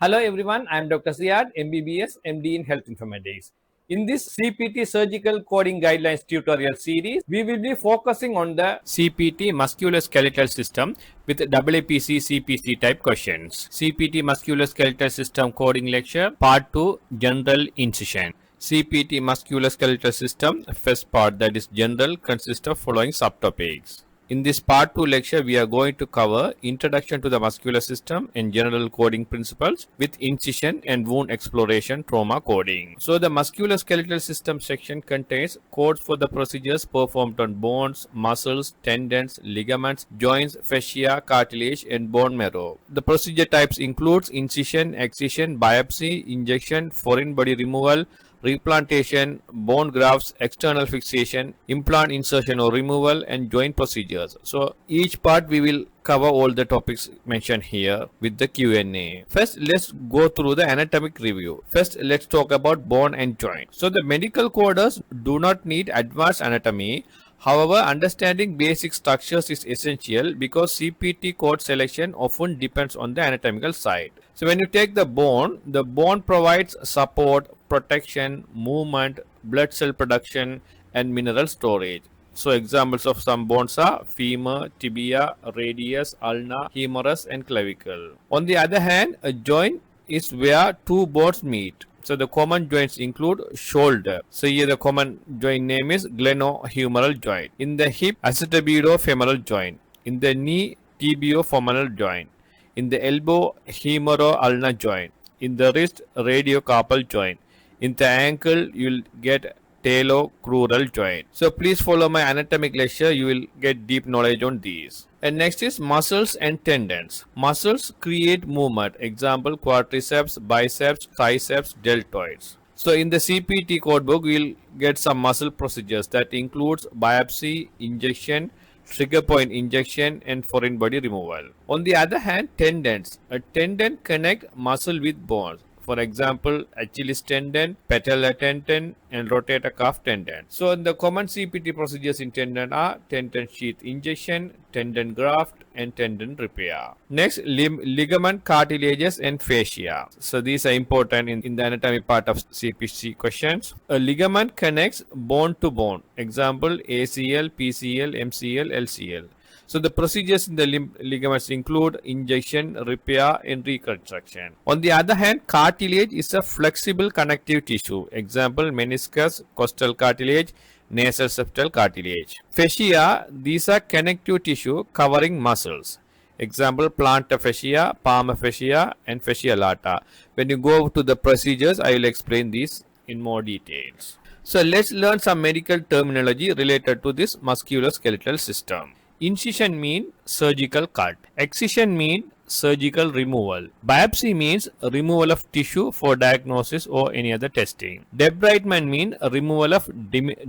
Hello everyone, I am Dr. Ziad, MBBS, MD in Health Informatics. In this CPT Surgical Coding Guidelines tutorial series, we will be focusing on the CPT Musculoskeletal System with AAPC CPC type questions. CPT Musculoskeletal System Coding Lecture Part 2 General Incision. CPT Musculoskeletal System first part, that is general, consists of following subtopics. In this part 2 lecture, we are going to cover introduction to the muscular system and general coding principles with incision and wound exploration trauma coding. So the musculoskeletal system section contains codes for the procedures performed on bones, muscles, tendons, ligaments, joints, fascia, cartilage and bone marrow. The procedure types includes incision, excision, biopsy, injection, foreign body removal, replantation, bone grafts, external fixation, implant insertion or removal, and joint procedures. So each part we will cover all the topics mentioned here with the Q&A. First, let's go through the anatomic review. First, let's talk about bone and joint. So the medical coders do not need advanced anatomy. However, understanding basic structures is essential because CPT code selection often depends on the anatomical side. So when you take the bone provides support, protection, movement, blood cell production and mineral storage. So examples of some bones are femur, tibia, radius, ulna, humerus and clavicle. On the other hand, a joint is where two bones meet. So the common joints include shoulder. So here the common joint name is glenohumeral joint. In the hip, acetabulo-femoral joint. In the knee, tibiofemoral joint. In the elbow, humero-ulnar joint. In the wrist, radiocarpal joint. In the ankle, you will get talocrural joint. So please follow my anatomic lecture. You will get deep knowledge on these. And next is muscles and tendons. Muscles create movement. Example, quadriceps, biceps, triceps, deltoids. So in the CPT codebook, we'll get some muscle procedures that includes biopsy, injection, trigger point injection and foreign body removal. On the other hand, tendons. A tendon connect muscle with bones. For example, Achilles tendon, patellar tendon, and rotator cuff tendon. So the common CPT procedures in tendon are tendon sheath injection, tendon graft, and tendon repair. Next, ligament, cartilages, and fascia. So these are important in the anatomy part of CPC questions. A ligament connects bone to bone. Example, ACL, PCL, MCL, LCL. So the procedures in the ligaments include injection, repair, and reconstruction. On the other hand, cartilage is a flexible connective tissue. Example, meniscus, costal cartilage, nasal septal cartilage. Fascia, these are connective tissue covering muscles. Example, plantar fascia, palmar fascia, and fascia lata. When you go to the procedures, I will explain these in more details. So let's learn some medical terminology related to this musculoskeletal system. Incision means surgical cut. Excision means surgical removal. Biopsy means removal of tissue for diagnosis or any other testing. Debridement means removal of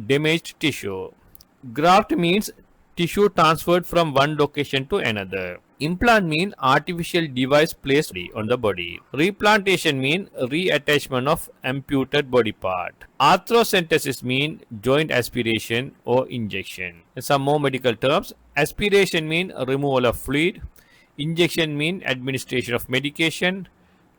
damaged tissue. Graft means tissue transferred from one location to another. Implant means artificial device placed on the body. Replantation means reattachment of amputated body part. Arthrocentesis means joint aspiration or injection. Some more medical terms. Aspiration means removal of fluid. Injection means administration of medication.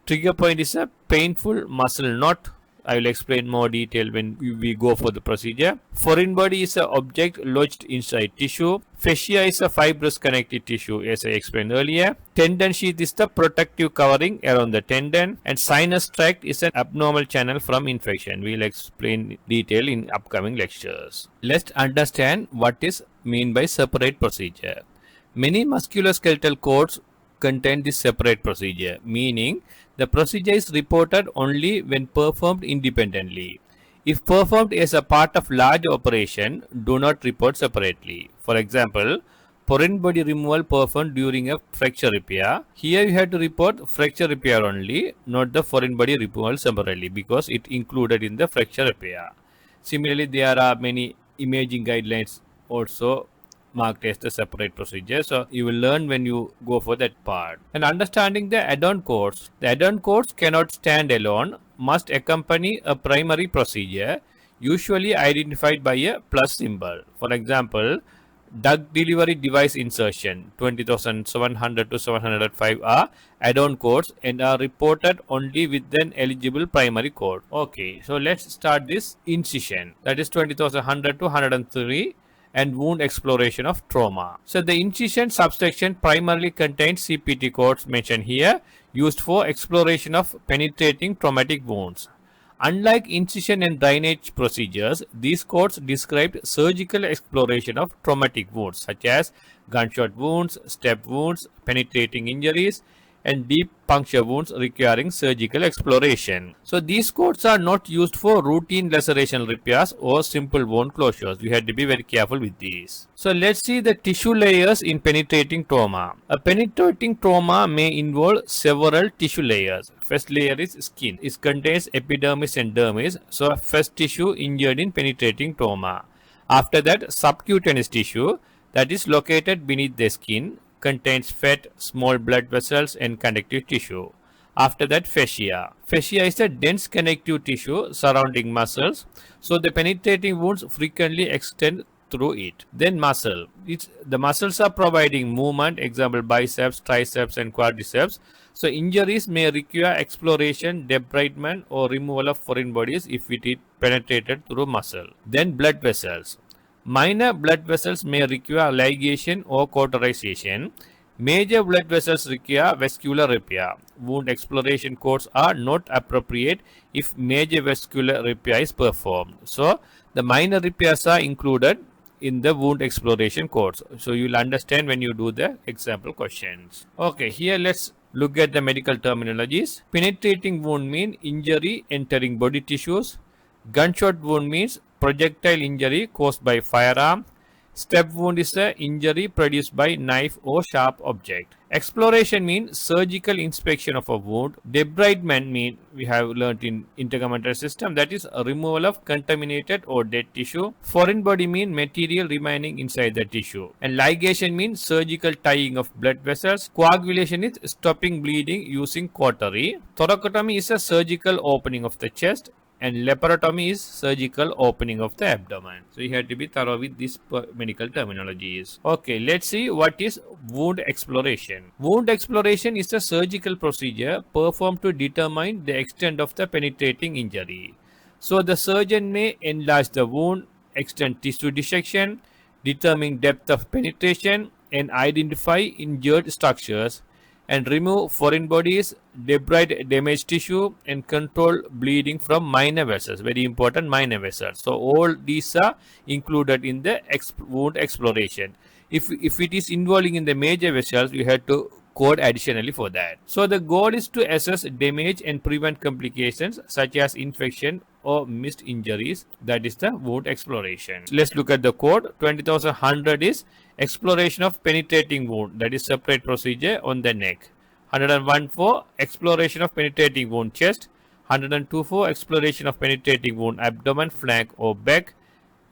Trigger point is a painful muscle knot. I will explain more detail when we go for the procedure. Foreign body is an object lodged inside tissue. Fascia is a fibrous connective tissue, as I explained earlier. Tendon sheath is the protective covering around the tendon. And sinus tract is an abnormal channel from infection. We will explain detail in upcoming lectures. Let's understand what is meant by separate procedure. Many musculoskeletal codes contain this separate procedure, meaning the procedure is reported only when performed independently. If performed as a part of large operation, do not report separately. For example, foreign body removal performed during a fracture repair. Here you have to report fracture repair only, not the foreign body removal separately because it included in the fracture repair. Similarly, there are many imaging guidelines also marked as the separate procedure. So you will learn when you go for that part. And understanding the add-on codes. The add-on codes cannot stand alone, must accompany a primary procedure, usually identified by a plus symbol. For example, Drug delivery device insertion 20,700 to 705 are add-on codes and are reported only with an eligible primary code. Okay, so let's start this incision, that is 20,100 to 103, and wound exploration of trauma. So the incision subsection primarily contains CPT codes mentioned here, used for exploration of penetrating traumatic wounds. Unlike incision and drainage procedures, these codes described surgical exploration of traumatic wounds such as gunshot wounds, stab wounds, penetrating injuries, and deep puncture wounds requiring surgical exploration. So these codes are not used for routine laceration repairs or simple wound closures. We have to be very careful with these. So let's see the tissue layers in penetrating trauma. A penetrating trauma may involve several tissue layers. First layer is skin. It contains epidermis and dermis. So first tissue injured in penetrating trauma. After that, subcutaneous tissue that is located beneath the skin, contains fat, small blood vessels, and connective tissue. After that, fascia. Fascia is a dense connective tissue surrounding muscles, so the penetrating wounds frequently extend through it. Then muscle. The muscles are providing movement, example biceps, triceps, and quadriceps. So injuries may require exploration, debridement, or removal of foreign bodies if it is penetrated through muscle. Then blood vessels. Minor blood vessels may require ligation or cauterization. Major blood vessels require vascular repair. Wound exploration codes are not appropriate if major vascular repair is performed. So, the minor repairs are included in the wound exploration codes. So, you will understand when you do the example questions. Okay, here let's look at the medical terminologies. Penetrating wound means injury entering body tissues. Gunshot wound means projectile injury caused by firearm. Stab wound is an injury produced by knife or sharp object. Exploration means surgical inspection of a wound. Debridement means, we have learnt in intergovernmental system, that is a removal of contaminated or dead tissue. Foreign body means material remaining inside the tissue. And ligation means surgical tying of blood vessels. Coagulation is stopping bleeding using cautery. Thoracotomy is a surgical opening of the chest. And laparotomy is surgical opening of the abdomen. So you have to be thorough with these medical terminologies. Okay, let's see what is wound exploration. Wound exploration is a surgical procedure performed to determine the extent of the penetrating injury. So the surgeon may enlarge the wound, extend tissue dissection, determine depth of penetration, and identify injured structures, and remove foreign bodies, debride damaged tissue, and control bleeding from minor vessels. Very important, minor vessels. So all these are included in the wound exploration. If it is involving in the major vessels, you have to code additionally for that. So the goal is to assess damage and prevent complications such as infection or missed injuries. That is the wound exploration. Let's look at the code. 20,100 is exploration of penetrating wound, that is separate procedure on the neck. 101 for exploration of penetrating wound chest. 102 for exploration of penetrating wound abdomen, flank, or back.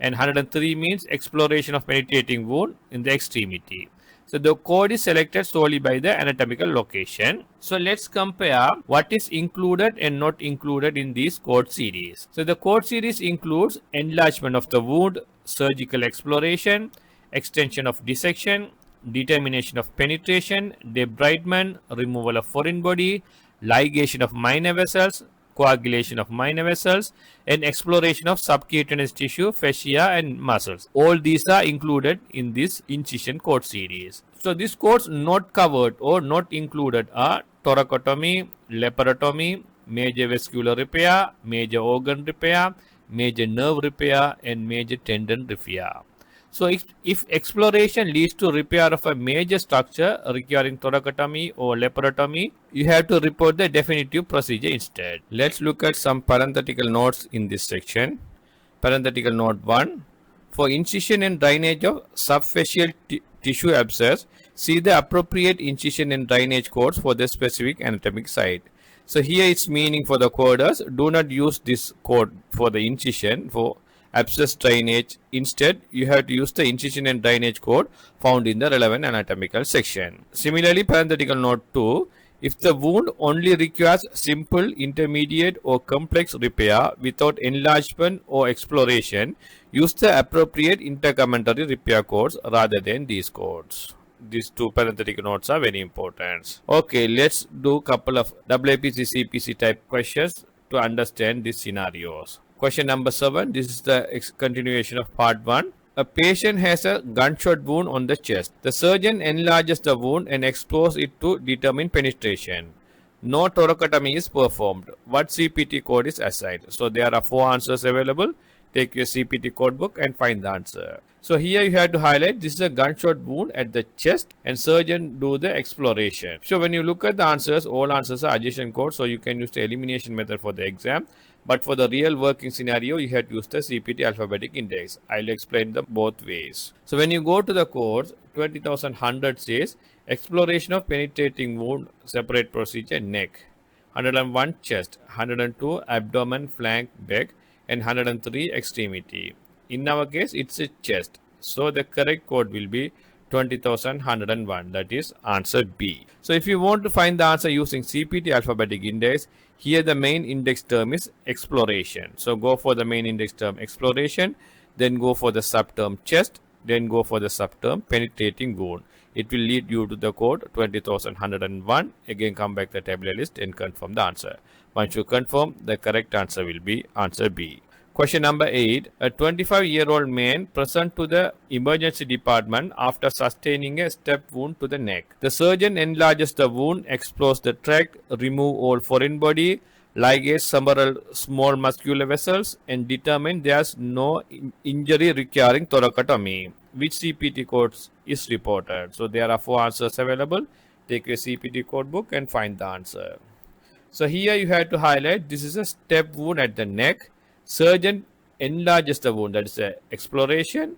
And 103 means exploration of penetrating wound in the extremity. So the code is selected solely by the anatomical location. So let's compare what is included and not included in this code series. So the code series includes enlargement of the wound, surgical exploration, extension of dissection, determination of penetration, debridement, removal of foreign body, ligation of minor vessels, coagulation of minor vessels, and exploration of subcutaneous tissue, fascia, and muscles. All these are included in this incision code series. So these codes not covered or not included are thoracotomy, laparotomy, major vascular repair, major organ repair, major nerve repair, and major tendon repair. So if exploration leads to repair of a major structure requiring thoracotomy or laparotomy, you have to report the definitive procedure instead. Let's look at some parenthetical notes in this section. Parenthetical note 1. For incision and drainage of subfacial tissue abscess, see the appropriate incision and drainage codes for the specific anatomic site. So here it's meaning for the coders, do not use this code for the incision for abscess drainage. Instead, you have to use the incision and drainage code found in the relevant anatomical section. Similarly, parenthetical note 2, If the wound only requires simple, intermediate or complex repair without enlargement or exploration, use the appropriate intercommentary repair codes rather than these codes. These two parenthetic notes are very important. Okay, let's do couple of AAPC CPC type questions to understand these scenarios. Question number 7. This is the continuation of part 1. A patient has a gunshot wound on the chest. The surgeon enlarges the wound and explores it to determine penetration. No thoracotomy is performed. What CPT code is assigned? So there are 4 answers available. Take your CPT code book and find the answer. So here you have to highlight this is a gunshot wound at the chest and surgeon do the exploration. So when you look at the answers, all answers are adjacent codes, so you can use the elimination method for the exam. But for the real working scenario, you have to use the CPT alphabetic index. I'll explain them both ways. So when you go to the codes, 20,100 says exploration of penetrating wound, separate procedure, neck. 101 chest, 102 abdomen, flank, back, and 103 extremity. In our case, it's a chest. So the correct code will be 20,101. That is answer B. So if you want to find the answer using CPT alphabetic index, here the main index term is exploration. So go for the main index term exploration, then go for the subterm chest, then go for the subterm penetrating wound. It will lead you to the code 20,101. Again, come back to the tabular list and confirm the answer. Once you confirm, the correct answer will be answer B. Question number 8. A 25-year-old man present to the emergency department after sustaining a step wound to the neck. The surgeon enlarges the wound, explores the tract, remove all foreign body, ligates several small muscular vessels, and determine there is no injury requiring thoracotomy. Which CPT codes is reported? So there are 4 answers available. Take a CPT code book and find the answer. So here you have to highlight this is a step wound at the neck. Surgeon enlarges the wound, that is a exploration,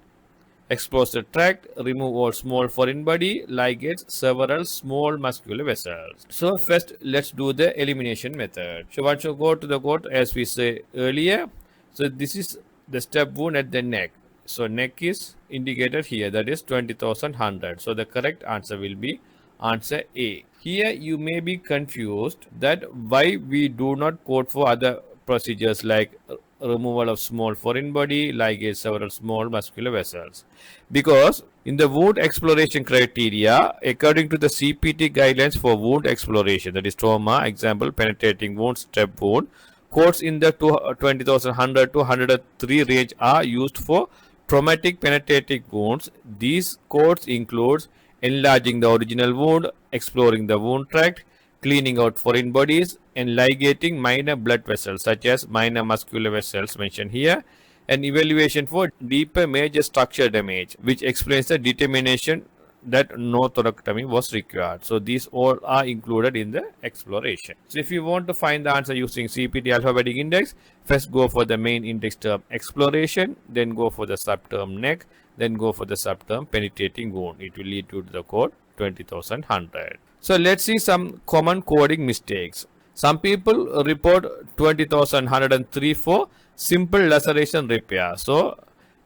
explores the tract, remove all small foreign body, ligates several small muscular vessels. So first let's do the elimination method. So once you go to the code, as we say earlier, so this is the step wound at the neck. So neck is indicated here, that is 20,100. So the correct answer will be answer A. Here you may be confused that why we do not code for other procedures like removal of small foreign body, ligate several small muscular vessels. Because in the wound exploration criteria, according to the CPT guidelines for wound exploration, that is trauma, example, penetrating wound, step wound, codes in the 20,100 to 103 range are used for traumatic penetrating wounds. These codes include enlarging the original wound, exploring the wound tract, cleaning out foreign bodies, and ligating minor blood vessels such as minor muscular vessels mentioned here, and evaluation for deeper major structure damage, which explains the determination that no thoracotomy was required. So these all are included in the exploration. So if you want to find the answer using CPT alphabetic index, first go for the main index term exploration, then go for the subterm neck, then go for the subterm penetrating wound. It will lead you to the code 20,100. So let's see some common coding mistakes. Some people report 20,103 for simple laceration repair. So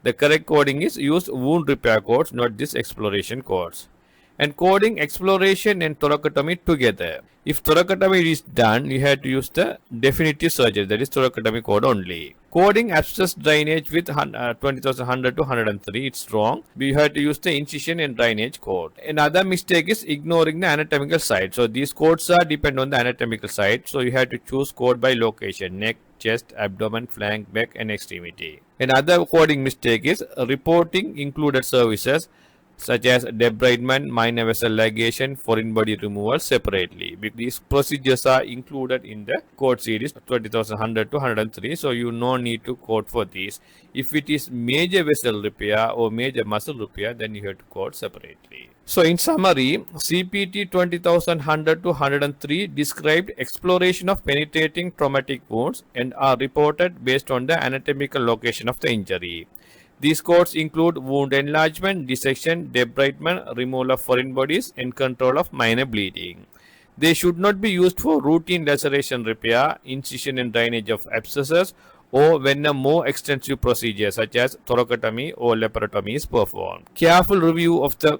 the correct coding is use wound repair codes, not this exploration codes. And coding exploration and thoracotomy together. If thoracotomy is done, you have to use the definitive surgery, that is thoracotomy code only. Coding abscess drainage with 20,100 to 103, it's wrong. We have to use the incision and drainage code. Another mistake is ignoring the anatomical site. So these codes are depend on the anatomical site. So you have to choose code by location, neck, chest, abdomen, flank, back, and extremity. Another coding mistake is reporting included services such as debridement, minor vessel ligation, foreign body removal separately. These procedures are included in the code series 20,100 to 103. So you no need to code for these. If it is major vessel repair or major muscle repair, then you have to code separately. So in summary, CPT 20,100 to 103 described exploration of penetrating traumatic wounds and are reported based on the anatomical location of the injury. These codes include wound enlargement, dissection, debridement, removal of foreign bodies, and control of minor bleeding. They should not be used for routine laceration repair, incision and drainage of abscesses, or when a more extensive procedure such as thoracotomy or laparotomy is performed. Careful review of the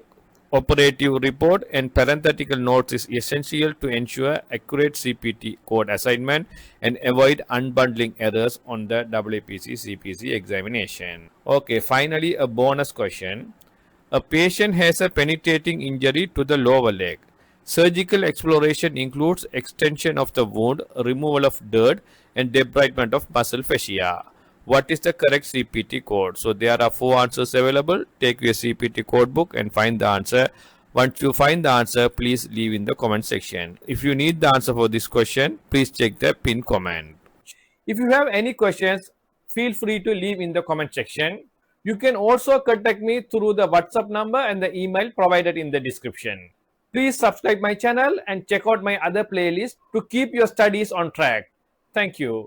operative report and parenthetical notes is essential to ensure accurate CPT code assignment and avoid unbundling errors on the AAPC CPC examination. Okay, finally a bonus question. A patient has a penetrating injury to the lower leg. Surgical exploration includes extension of the wound, removal of dirt, and debridement of muscle fascia. What is the correct CPT code? So there are 4 answers available. Take your CPT code book and find the answer. Once you find the answer, please leave in the comment section. If you need the answer for this question, please check the pinned comment. If you have any questions, feel free to leave in the comment section. You can also contact me through the WhatsApp number and the email provided in the description. Please subscribe my channel and check out my other playlist to keep your studies on track. Thank you.